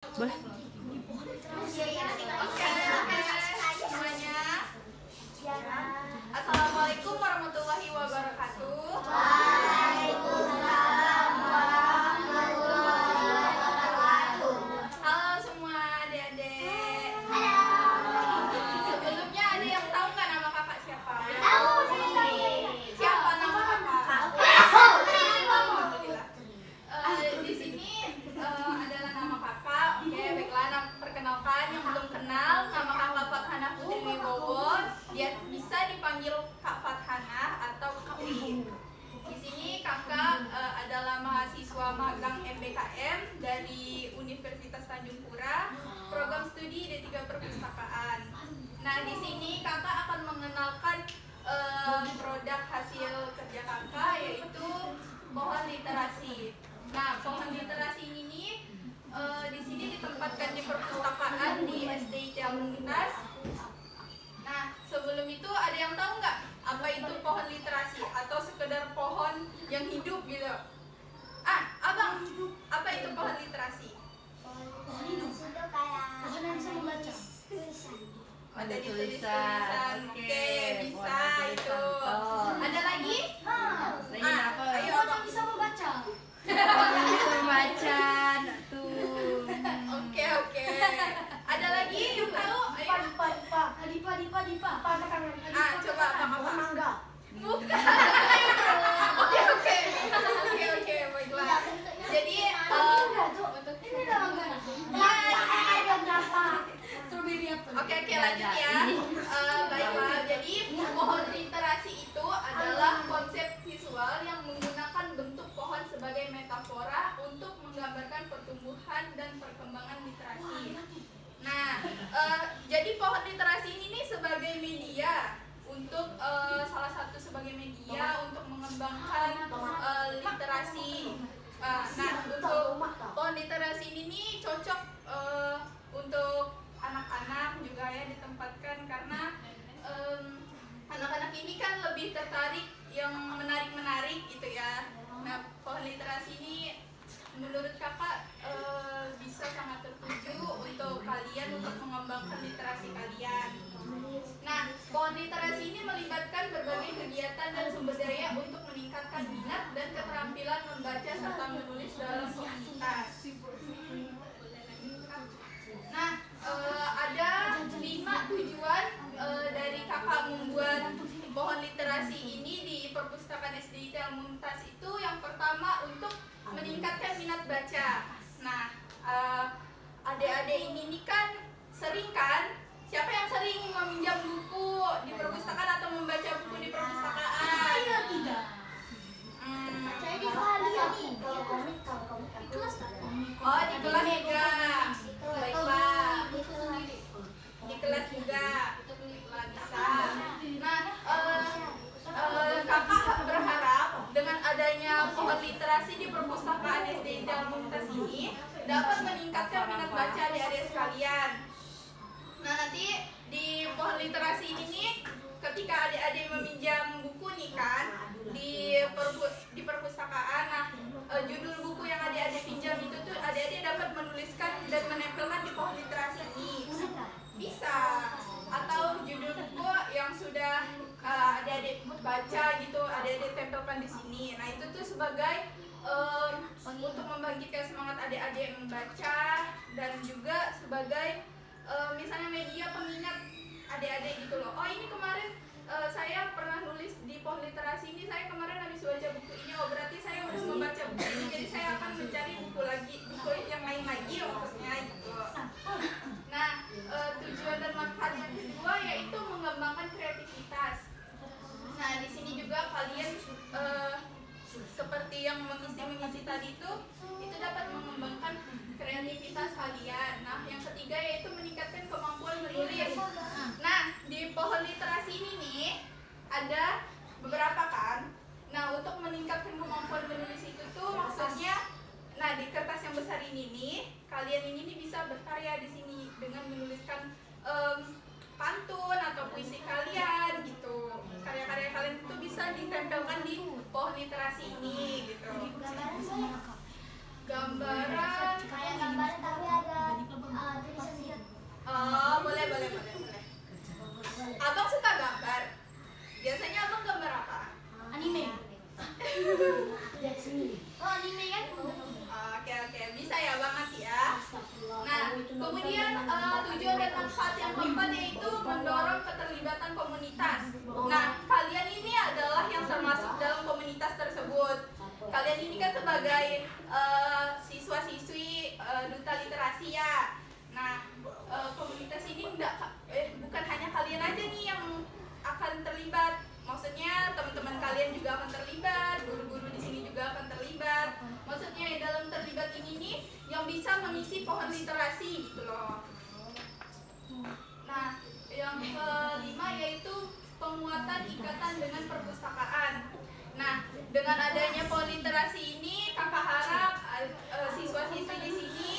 Boleh. Semuanya. Assalamualaikum warahmatullahi wabarakatuh. Waalaikumsalam warahmatullahi wabarakatuh. Halo semua adik-adik. Halo. Sebelumnya ada yang tahu nggak nama kakak siapa? Tahu. Siapa nama kakak? Alhamdulillah. Di sini adalah nama kakak. Oke, baiklah. Perkenalkan yang belum kenal, nama kakak Fathana Putri Wibowo. Dia bisa dipanggil Kak Fathana atau Kak Wi. Di sini kakak adalah mahasiswa magang MBKM dari Universitas Tanjung Pura, program studi D3 Perpustakaan. Nah, di sini kakak akan mengenalkan produk hasil kerja kakak, yaitu pohon literasi. Nah, pohon literasi ini di sini ditempatkan di perpustakaan di SD Tiamuntas. Nah, sebelum itu ada yang tahu nggak apa itu pohon literasi atau sekedar pohon yang hidup gitu? Abang, apa itu pohon literasi? Pohon hidup itu kayak pohon yang bisa membaca tulisan. Ada tulisan. Oke, bisa itu. Ada lagi? Ayo abang. Bisa membaca. Baca tuh. Oke. Ada lagi yang tahu? Ayo. Dipa. Coba abang apa? Mangga. Bukan. Oke, baiklah. Jadi Ini dah mangga. Oke, lanjut ya. Baiklah. Jadi pohon literasi itu adalah konsep visual yang menggunakan bentuk pohon sebagai metafora untuk menggambarkan pertumbuhan dan perkembangan literasi. Nah, jadi pohon literasi ini nih sebagai media untuk salah satu sebagai media untuk mengembangkan literasi. Nah, untuk pohon literasi ini nih cocok untuk anak-anak juga ya ditempatkan karena anak-anak ini kan lebih tertarik yang menarik gitu ya. Nah, pohon literasi ini menurut kakak bisa sangat tertuju untuk kalian untuk mengembangkan literasi kalian. Nah, pohon literasi ini melibatkan berbagai kegiatan dan sumber daya untuk meningkatkan minat dan keterampilan membaca serta menulis dalam komunitas. Nah, ada 5 tujuan dari kakak membuat pohon literasi ini di perpustakaan SD Tiamuntas itu. Yang pertama untuk meningkatkan minat baca. Nah, adik-adik ini kan sering kan? Siapa yang sering meminjam buku di perpustakaan atau membaca buku di perpustakaan? Saya tidak. Saya di kelas nih. Di kelas Oh, di kelas juga. Baiklah. Di kelas juga. Baiklah, bisa. Nah, kakak berharap dengan adanya pohon literasi di perpustakaan SD Tiamuntas ini dapat meningkatkan minat baca adik-adik sekalian. Nah, nanti di pohon literasi ini nih, ketika adik-adik meminjam buku nih kan di perpustakaan, nah judul buku yang adik-adik pinjam itu tuh adik-adik dapat menuliskan dan menempelkan di pohon literasi ini. Bisa. Atau judul buku yang sudah adik-adik baca gitu, adik-adik tempelkan di sini. Nah, itu tuh sebagai untuk membangkitkan semangat adik-adik membaca dan juga sebagai misalnya media pengingat adik-adik gitu loh. Oh, ini kemarin saya pernah nulis di pohon literasi ini, saya kemarin habis baca buku ini, oh berarti saya harus membaca buku ini, jadi saya akan mencari buku yang lain lagi maksudnya gitu. Nah, tujuan dan manfaat yang kedua yaitu mengembangkan kreativitas. Nah, di sini juga kalian seperti yang mengisi tadi itu dapat mengembangkan kreativitas kalian. Nah, yang ketiga yaitu meningkatkan kemampuan menulis. Nah, di pohon literasi ini nih ada beberapa kan. Nah, untuk meningkatkan kemampuan menulis itu tuh maksudnya, nah di kertas yang besar ini nih, kalian ini nih bisa berkarya di sini dengan menuliskan pantun atau puisi kalian gitu. Karya-karya kalian itu bisa ditempelkan di pohon literasi ini gitu. gambaran. Kayak gambaran tapi ada tulisannya. Oh, boleh. Abang suka gambar. Biasanya abang gambar apa? Anime. Lihat sini. Oh, anime kan? Oke, bisa ya bang nanti ya. Nah, kemudian tujuan dan manfaat yang keempat yaitu mendorong keterlibatan komunitas. Nah, kalian ini adalah yang termasuk dalam komunitas tersebut. Kalian ini kan sebagai siswa-siswi duta literasi ya. Nah, komunitas ini bukan hanya kalian aja nih yang akan terlibat. Maksudnya teman-teman kalian juga akan terlibat, guru-guru di sini juga akan terlibat. Maksudnya dalam terlibat ini nih yang bisa mengisi pohon literasi gitu loh. Nah, yang kelima yaitu penguatan ikatan dengan perpustakaan. Nah, dengan adanya pohon literasi ini, kakak harap siswa-siswi di sini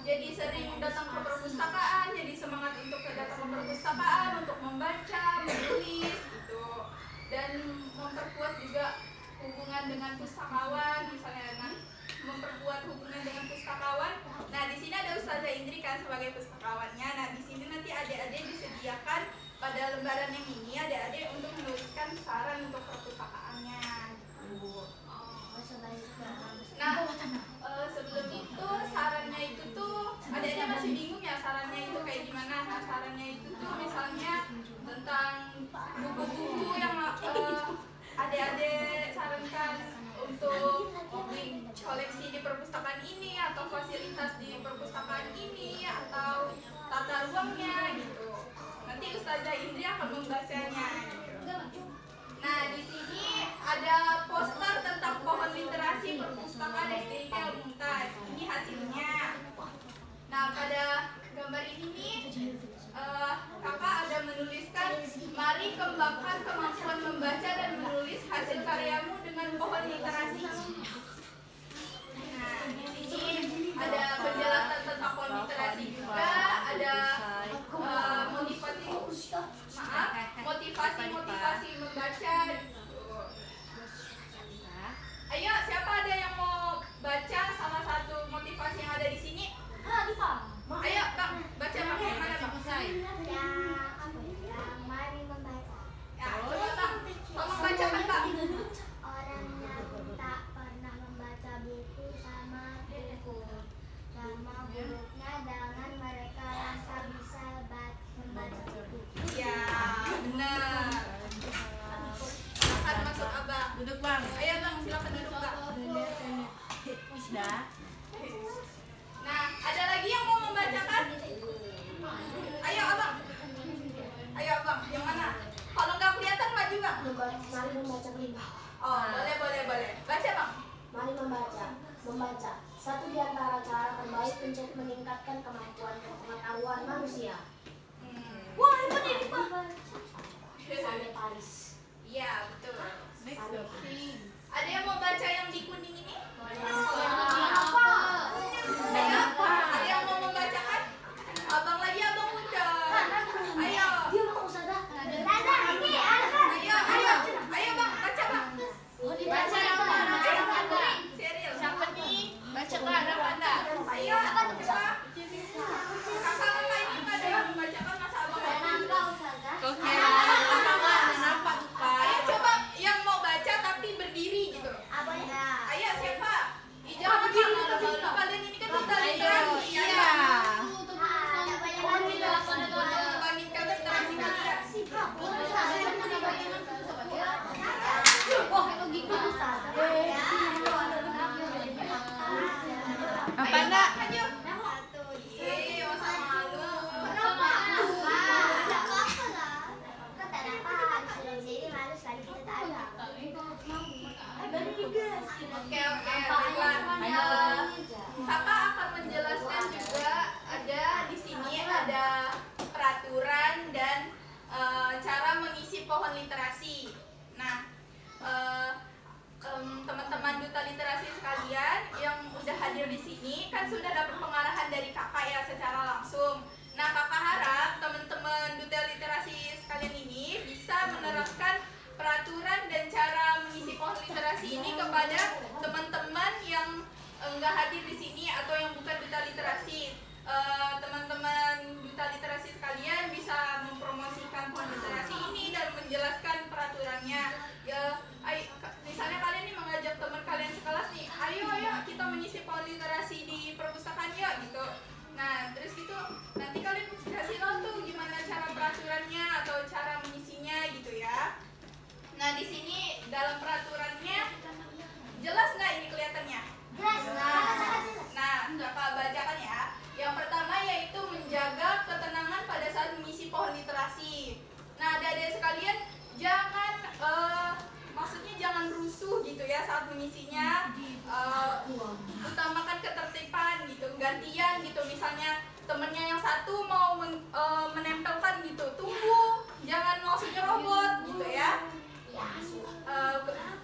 jadi sering datang ke perpustakaan, jadi semangat untuk datang ke perpustakaan, untuk membaca, menulis gitu, dan memperkuat juga hubungan dengan pustakawan, misalnya memperkuat hubungan dengan pustakawan. Nah, di sini ada Ustazah Indri kan sebagai pustakawannya. Nah, di sini nanti adik-adik disediakan pada lembaran yang ini adik-adik untuk menuliskan saran untuk perpustakaannya. Nah, sebelum itu sarannya itu tuh adik-adik masih bingung ya sarannya itu kayak gimana. Nah, sarannya itu tuh misalnya tentang buku-buku yang adik-adik sarankan untuk koleksi di perpustakaan ini atau fasilitas di perpustakaan ini atau tata ruangnya gitu. Nanti Ustazah Indri akan membacanya. Nah, di sini ada poster tentang pohon literasi perpustakaan SDIK Al-Mumtaz. Ini hasilnya. Nah, pada gambar ini nih kakak ada menuliskan, mari kembangkan kemampuan membaca dan menulis hasil karyamu dengan pohon literasi. Nah, di sini ada penjelasan tentang pohon literasi juga, ada motivasi membaca. Ayo, siapa ada yang mau baca salah satu motivasi yang ada di sini? Ayo, Bang, baca Bang, yang mana Bang? Mari membaca. Ya, coba Bang, tolong bacakan Bang. Orang yang tak pernah membaca buku sama buku. Sama buruknya dengan mereka yang tak bisa membaca buku. Ya, benar. Silakan masuk Abang. Duduk Bang. Ayo Bang, silakan duduk Bang. Sudah. Nah, ada lagi yang mau membacakan? Ayo Abang. Ayo Abang, yang mana? Kalau nggak kelihatan maju Bang. Mari membaca berita. Oh, boleh. Baca Bang. Mari membaca. Satu di antara cara terbaik untuk meningkatkan kemampuan pengetahuan manusia. Wah, ini Pak. Sampai Paris. Iya, betul. Sampai Ada yang mau baca yang di kuning ini? apa? Ayo, ada yang mau membacakan? Abang lagi, Abang udah. Ayo. Dia mau Ustazah. Ustazah, ini ada. Ayo Bang, baca Bang. Baca yang mana? Serial. Siapa nih? Baca ke anak Anda. Ayo, coba. Kakak ini pada yang membacakan masa Abang mau. Oke. Kenapa tuh Pak? Ayo coba yang mau baca tapi berdiri gitu. Ayo siapa? Jangan malu-malu kalian ini kan duta literasi ya. Iya. Membangkitkan literasi kalian. Apa nak? Ayo. Masa malu. Oke, baiklah. Kakak akan menjelaskan juga ada di sini ada peraturan dan cara mengisi pohon literasi. Nah, teman-teman duta literasi sekalian yang udah hadir di sini kan sudah dapat pengarahan dari kakak ya secara langsung. Nah, kakak harap teman-teman duta literasi sekalian ini bisa menerapkan peraturan dan cara mengisi pohon literasi ini kepada teman enggak hadir di sini atau yang bukan duta literasi, teman-teman duta literasi sekalian bisa mempromosikan pohon literasi ini dan menjelaskan peraturannya. Ya, misalnya kalian nih mengajak teman kalian sekelas nih, ayo kita mengisi pohon literasi di perpustakaan ya gitu. Nah, terus gitu nanti kalian kasih tahu tuh gimana cara peraturannya atau cara mengisinya gitu ya. Nah, di sini dalam peraturannya jelas nggak ini kelihatannya? Jelas. Nah, Kakak bacakan ya. Yang pertama yaitu menjaga ketenangan pada saat mengisi pohon literasi. Nah, adik-adik sekalian jangan maksudnya jangan rusuh gitu ya saat mengisinya. Utamakan ketertiban gitu, gantian gitu. Misalnya temennya yang satu mau menempelkan gitu, tunggu, jangan maksudnya robot gitu ya.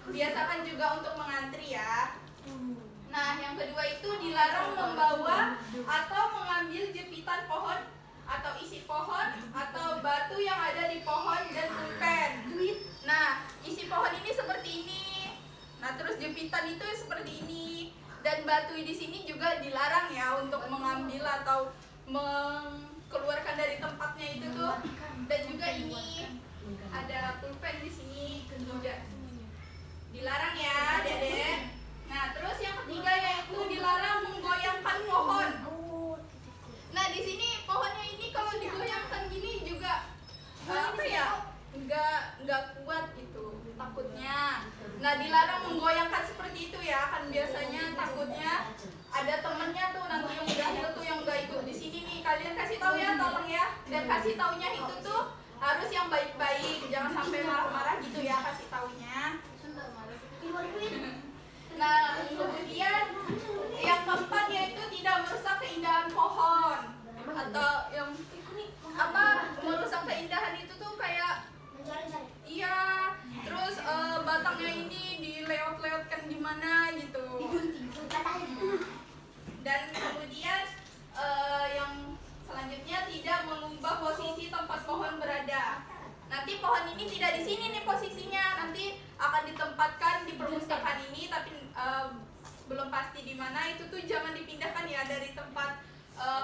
Biasakan juga untuk mengantri ya. Nah, yang kedua itu dilarang membawa atau mengambil jepitan pohon atau isi pohon atau batu yang ada di pohon dan pulpen. Nah, isi pohon ini seperti ini. Nah, terus jepitan itu seperti ini. Dan batu di sini juga dilarang ya untuk mengambil atau mengeluarkan dari tempatnya itu tuh. Dan juga ini ada pulpen di sini juga dilarang ya, Dede. Nah, terus yang ketiga yaitu dilarang menggoyangkan pohon. Nah, di sini pohonnya ini kalau digoyangkan gini juga nggak kuat gitu takutnya. Nah, dilarang menggoyangkan seperti itu ya, kan biasanya takutnya ada temennya tuh nanti yang jahil tuh yang nggak ikut di sini nih. Kalian kasih tahu ya, tolong ya. Dan kasih taunya itu tuh harus yang baik-baik, jangan sampai marah-marah gitu ya kasih taunya. Nah, kemudian yang keempat yaitu tidak merusak keindahan pohon atau yang merusak keindahan itu tuh kayak iya, terus batangnya ini dilewat-lewatkan di mana gitu. Dan kemudian yang selanjutnya tidak mengubah posisi tempat pohon berada. Nanti pohon ini tidak di sini nih posisinya, nanti akan ditempatkan di perpustakaan ini, tapi belum pasti di mana. Itu tuh jangan dipindahkan ya dari tempat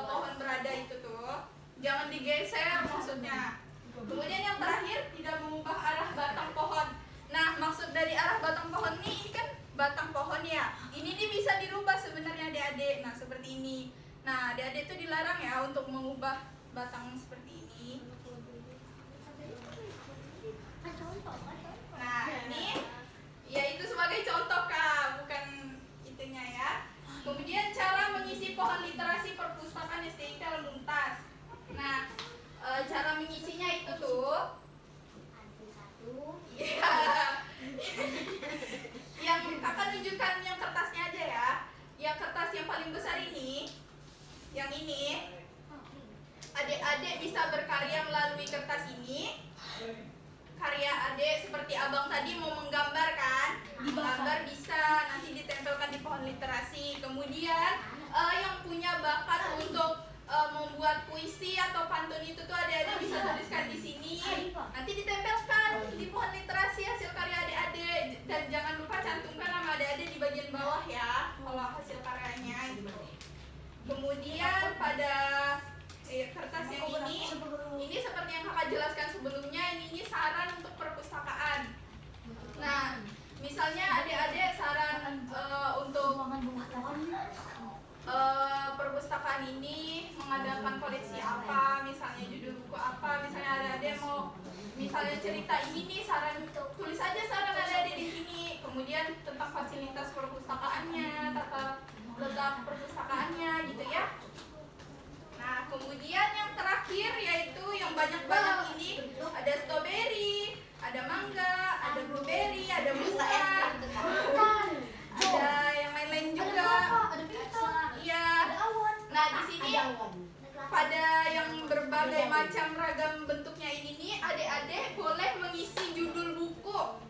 pohon berada itu tuh, jangan digeser maksudnya. Kemudian yang terakhir tidak mengubah arah batang pohon. Nah, maksud dari arah batang pohon ini kan batang pohon ya. Ini nih bisa dirubah sebenarnya adik-adik. Nah, seperti ini. Nah, adik-adik itu dilarang ya untuk mengubah batang seperti ini. Nah, ini ya itu sebagai contoh Kak, bukan itunya ya. Kemudian cara mengisi pohon literasi perpustakaan SDIK Al-Mumtaz. Nah, cara mengisinya itu tuh ya, yang Kakak tunjukkan yang kertasnya aja ya. Yang kertas yang paling besar ini, yang ini, adik-adik bisa berkarya melalui kertas ini. Karya adik seperti abang tadi mau menggambar kan, menggambar bisa nanti ditempelkan di pohon literasi. Kemudian yang punya bakat untuk membuat puisi atau pantun itu tuh adik-adik bisa tuliskan di sini, nanti ditempelkan di pohon literasi hasil karya adik-adik. Dan jangan lupa cantumkan nama adik-adik di bagian bawah ya kalau hasil karyanya gitu. Kemudian pada kertas yang ini seperti yang Kakak jelaskan sebelumnya, ini saran untuk perpustakaan. Nah, misalnya adik-adik saran untuk perpustakaan ini mengadakan koleksi apa, misalnya judul buku apa, misalnya adik-adik mau misalnya cerita ini nih, saran tulis aja saran adik-adik di sini. Kemudian tentang fasilitas perpustakaannya, tata letak perpustakaannya gitu ya. Nah, kemudian yang terakhir yaitu yang banyak-banyak ini, ada strawberry, ada mangga, ada blueberry, ada buah, ada yang lain-lain juga. Iya. Nah, di sini pada yang berbagai macam ragam bentuknya ini nih, adik-adik boleh mengisi judul buku.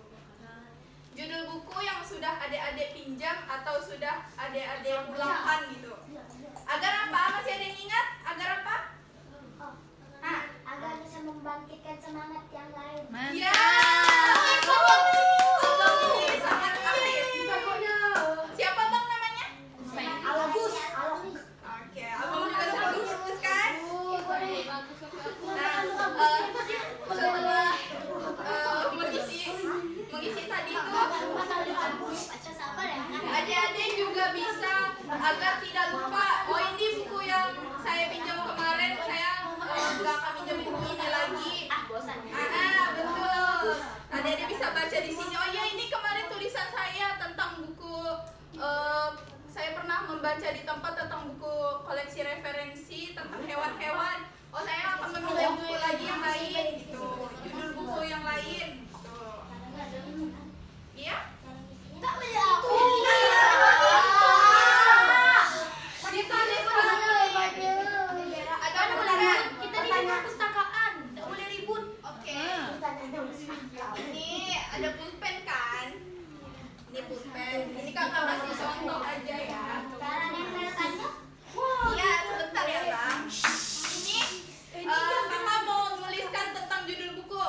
Judul buku yang sudah adik-adik pinjam atau sudah adik-adik pulangkan gitu. Agar apa? Masih ada yang ingat? Agar apa? Agar bisa membangkitkan semangat yang lain. Ya. Abang ini sangat aktif. Siapa bang namanya? tidak lupa. Oh, ini buku yang saya pinjam kemarin. Saya nggak akan pinjam buku ini lagi. Betul. Adik-adik bisa baca di sini. Oh ya, ini kemarin tulisan saya tentang buku. Saya pernah membaca di tempat tentang buku koleksi referensi tentang hewan-hewan. Oh, saya akan meminjam buku lagi yang lain gitu. Judul buku yang lain. Tuh. Iya? Tak boleh aku. Ada tulisan. Kita di perpustakaan, nggak boleh ribut. Oke. Ini ada pulpen kan? Ini pulpen. Ini kakak kasih contoh aja ya. Iya, sebentar ya bang. Ini kakak mau menuliskan tentang judul buku.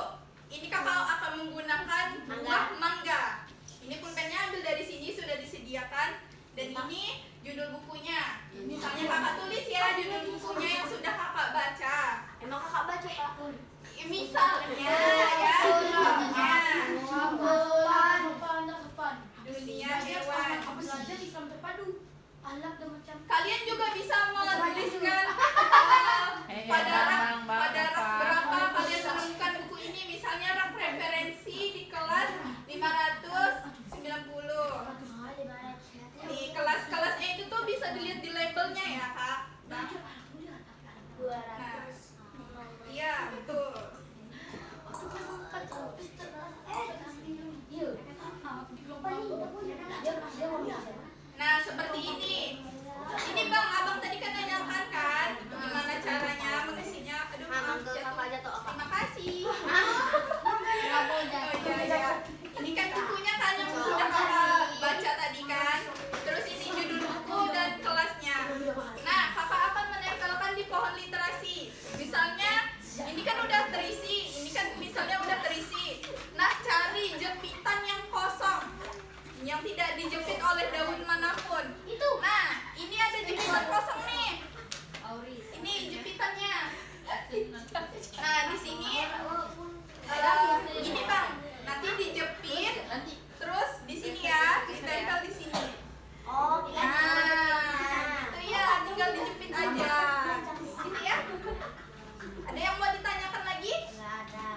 Ini kakak akan menggunakan buah mangga. Ini pulpennya ambil dari sini, sudah disediakan. Dan ini judul bukunya. Misalnya kakak tulis ya judul bukunya yang sudah kakak baca. Emang kakak baca Pak? Misalnya ya, dunia hewan. Belajar Islam terpadu. Alat dan macam. Kalian juga bisa menuliskan pada rak berapa kalian menemukan buku ini. Misalnya rak referensi di kelas 590. Di kelas-kelasnya itu tuh bisa dilihat di labelnya ya kak. Nah, iya betul. Nah seperti ini. Ini bang, abang tadi kan nanyakan kan gimana caranya mengisinya. Aduh maaf. Terima kasih. Oh iya. Ini kan bukunya kan yang sudah kakak baca tadi kan. Terus ini judul buku dan kelasnya. Nah kakak akan menempelkan di pohon literasi. Misalnya ini kan udah terisi. Ini kan misalnya udah terisi. Nah cari jepitan yang kosong, yang tidak dijepit oleh daun manapun. Nah ini ada jepitan kosong nih. Ini jepitannya. Nah di sini ini bang, nanti dijepit, terus di sini ya, ditempel di sini. Oh, Nah, itu ya, tinggal dijepit aja. Gitu ya. Ada yang mau ditanyakan lagi? nggak ada.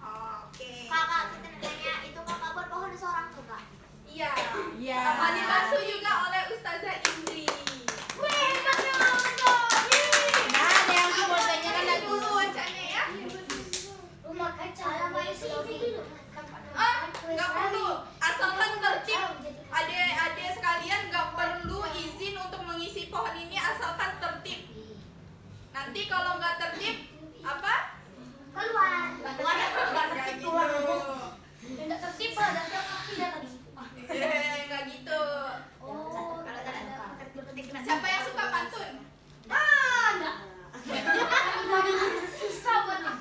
Oke. Kakak kita nanya itu kakak buat pohon seorang tuh kak. Iya. Iya. Kakak dibantu juga oleh Ustazah Indri. Wih, makanya Nah, ada yang mau tanya kan Ada lagi. dulu wacanya ya. rumah kaca halaman sini. Nggak perlu, asalkan tertib. Adik-adik sekalian nggak perlu izin untuk mengisi pohon ini asalkan tertib. Nanti kalau nggak tertib, apa? Keluar. Nggak gitu. Tidak tertib pada kaki dan tadi. Nggak gitu. Oh, kalau ada. Siapa yang suka pantun? Ada. Susah banget.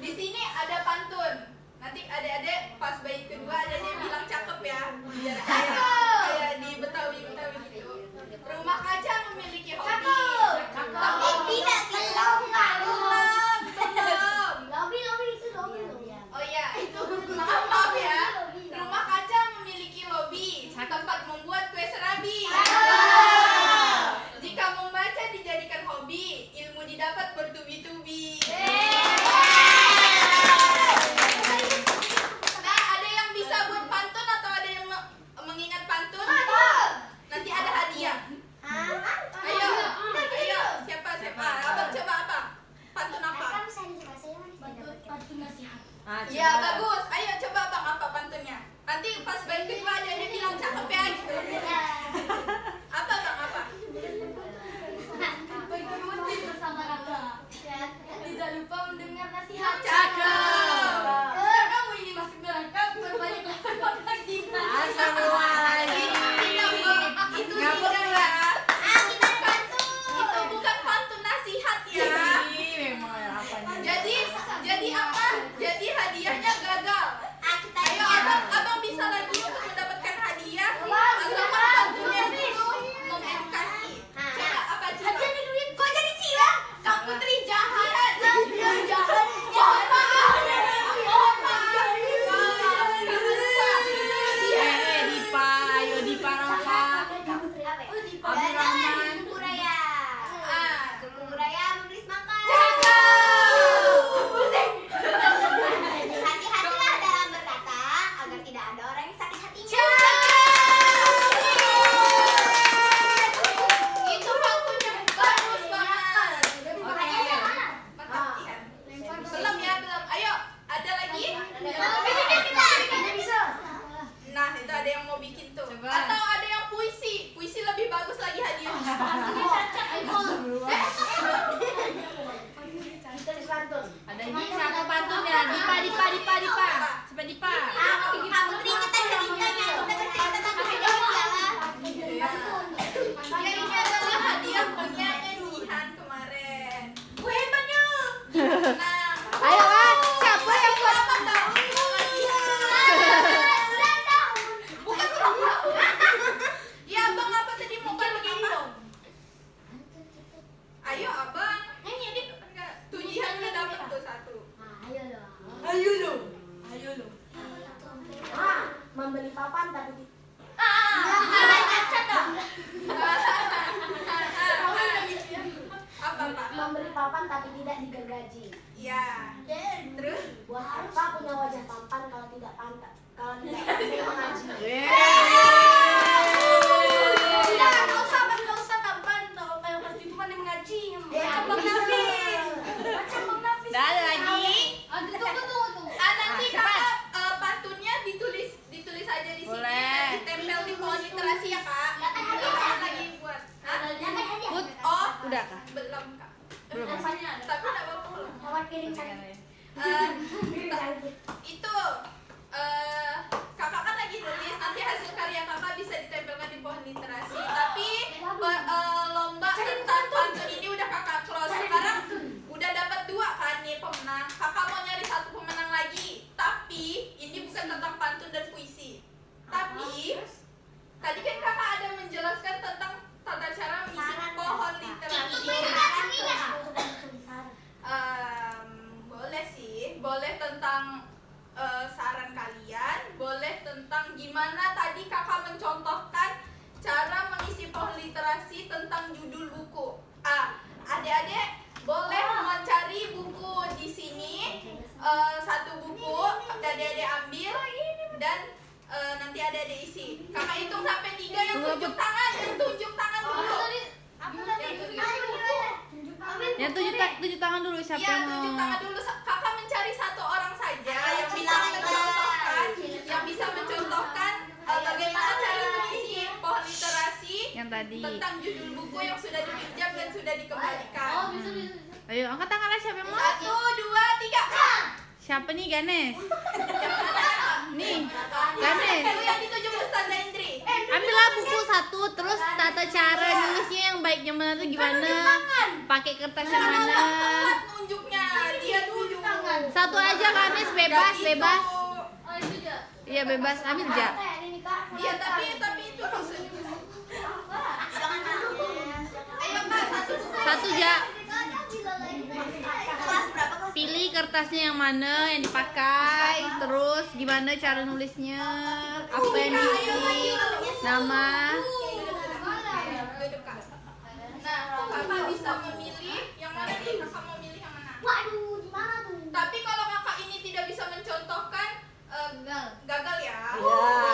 Di sini ada pantun. Nanti adik-adik pas bait kedua adik-adik bilang cakep ya. Biar kayak di Betawi gitu. Rumah kaca memiliki hobi. Tapi tidak selonggar. Belum. Lobby itu lobby. Oh iya, itu maaf ya. Rumah kaca memiliki lobi, tempat membuat kue serabi. gaji. Ya. Terus? Buat apa punya wajah tampan kalau tidak pantas? Kalau tidak pandai mengaji. Nggak usah tampan. Kalau kayak pas itu kan dia mengaji. Macam Bang Nafis. Macam Bang Nafis. Dah ada lagi. Tunggu. Nanti kakak pantunnya ditulis aja di sini. Boleh. Ditempel di pohon literasi ya kak. Kakak lagi buat. Put. Oh, Udah kah? belum kak. Belum. Tapi nggak apa-apa loh. Mawar kirimkan. Itu kakak kan lagi nulis, nanti hasil karya kakak bisa ditempelkan di pohon literasi. Tapi lomba tentang pantun ini udah kakak close. Sekarang udah dapat 2 kan nih pemenang. Kakak mau nyari 1 pemenang lagi. Tapi ini bukan tentang pantun dan puisi. Tapi tadi kan kakak ada menjelaskan tentang tata cara mengisi pohon literasi. Boleh sih, boleh tentang saran kalian, boleh tentang gimana tadi kakak mencontohkan cara mengisi pohon literasi tentang judul buku. Adik-adik boleh mencari buku di sini, 1 buku adik-adik ambil dan nanti adik-adik isi. Kakak hitung sampai 3 yang tunjuk tangan, dulu. Yang tujuh tangan dulu siapa Iya, yang tunjuk mau? tangan dulu. Kakak mencari 1 orang saja yang bisa mencontohkan bagaimana cara mengisi pohon literasi Yang tadi. tentang judul buku yang sudah dipinjam dan sudah dikembalikan. Ayo angkat tanganlah siapa yang mau? 1, 2, 3. Siapa nih Ganes? Nih, Itu Ganes. yang ditunjuk Ustaz Indri. Ambillah buku 1, terus tata cara nulisnya yang baiknya mana tuh gimana? Pakai kertas yang mana? Telat nunjuknya, dia dulu. 1 aja Ganes, bebas. Oh, itu aja. Iya bebas, ambil aja. Iya, tapi itu maksudnya. Ayo Kak, 1 aja. Pilih kertasnya yang mana yang dipakai, terus gimana cara nulisnya, apa yang diisi, nama. Nah, kakak bisa memilih yang mana nih? Kakak mau milih yang mana? Waduh, di mana tuh? Tapi kalau kakak ini tidak bisa mencontohkan, gagal ya. Ya.